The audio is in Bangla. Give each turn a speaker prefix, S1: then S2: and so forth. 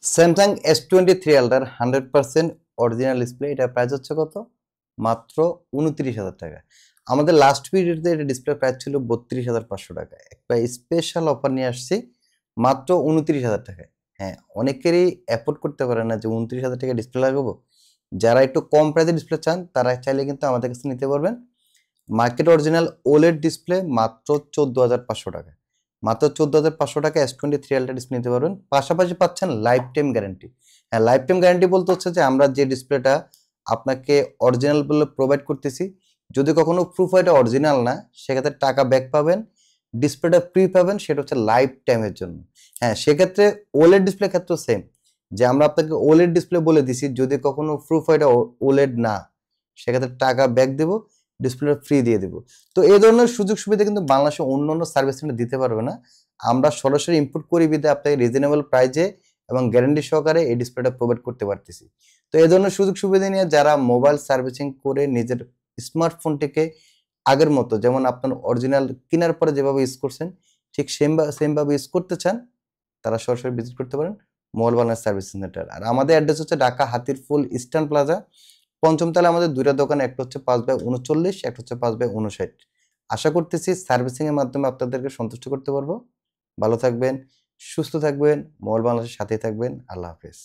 S1: স্যামসাং S23 আলট্রার 100% অরিজিনাল ডিসপ্লে, এটা প্রাইস হচ্ছে কত? মাত্র 29,000 টাকা। আমাদের লাস্ট ভিডিওতে এটা ডিসপ্লে প্রাইস ছিল 32,500 টাকা। একটা স্পেশাল অফার নিয়ে আসছি মাত্র 29,000 টাকায়। হ্যাঁ, অনেকেরই অ্যাফোর্ড করতে পারে না যে 29,000 টাকা ডিসপ্লে লাগাবো। যারা একটু কম প্রাইসে ডিসপ্লে চান তারা চাইলে কিন্তু আমাদের কাছে নিতে পারবেন। মার্কেট অরিজিনাল ওলেড ডিসপ্লে মাত্র 14,500 টাকা। মাত্র 14,500 টাকা S23 আলট্রা ডিসপ্লে নিতে পারবেন। পাশাপাশি পাচ্ছেন লাইফ টাইম গ্যারান্টি। হ্যাঁ, লাইফ টাইম গ্যারান্টি বলতে হচ্ছে যে আমরা যে ডিসপ্লেটা আপনাকে অরিজিনাল বলে প্রোভাইড করতেছি, যদি কখনো প্রুফ হয় এটা অরিজিনাল না, সেক্ষেত্রে টাকা ব্যাক পাবেন, ডিসপ্লেটা ফ্রি পাবেন, সেটা হচ্ছে লাইফ টাইমের জন্য। হ্যাঁ, সেক্ষেত্রে ওলেড ডিসপ্লে ক্ষেত্রেও সেম, যে আমরা আপনাকে ওলেড ডিসপ্লে বলে দিছি, যদি কখনো প্রুফ হয় এটা ওলেড না, সেক্ষেত্রে টাকা ব্যাক দেবো, ডিসপ্লেটা ফ্রি দিয়ে দেবো। তো এই ধরনের সুযোগ সুবিধা কিন্তু বাংলাদেশে অন্য অন্য সার্ভিস সেন্টার দিতে পারবে না। আমরা সরাসরি ইম্পোর্ট করি বিধায় আপনাকে রিজনেবল প্রাইসে এবং গ্যারান্টি সহকারে এই ডিসপ্লেটা প্রোভাইড করতে পারতেছি। তো এই ধরনের সুযোগ সুবিধা নিয়ে যারা মোবাইল সার্ভিসিং করে নিজের স্মার্টফোনটিকে আগের মতো, যেমন আপনার অরিজিনাল কেনার পরে যেভাবে ইউজ করছেন ঠিক সেমভাবে ইউজ করতে চান, তারা সরাসরি ভিজিট করতে পারেন মোবাইল বাংলাদেশ সার্ভিস সেন্টার। আর আমাদের অ্যাড্রেস হচ্ছে ঢাকা হাতিরপুল ইস্টার্ন প্লাজা, পঞ্চম তলায় আমাদের দুইটা দোকান, একটা হচ্ছে 5/39, একটা হচ্ছে 5/59। আশা করতেছি সার্ভিসিং এর মাধ্যমে আপনাদেরকে সন্তুষ্ট করতে পারবো। ভালো থাকবেন, সুস্থ থাকবেন, মোবাইল বাংলাদেশের সাথেই থাকবেন। আল্লাহ হাফেজ।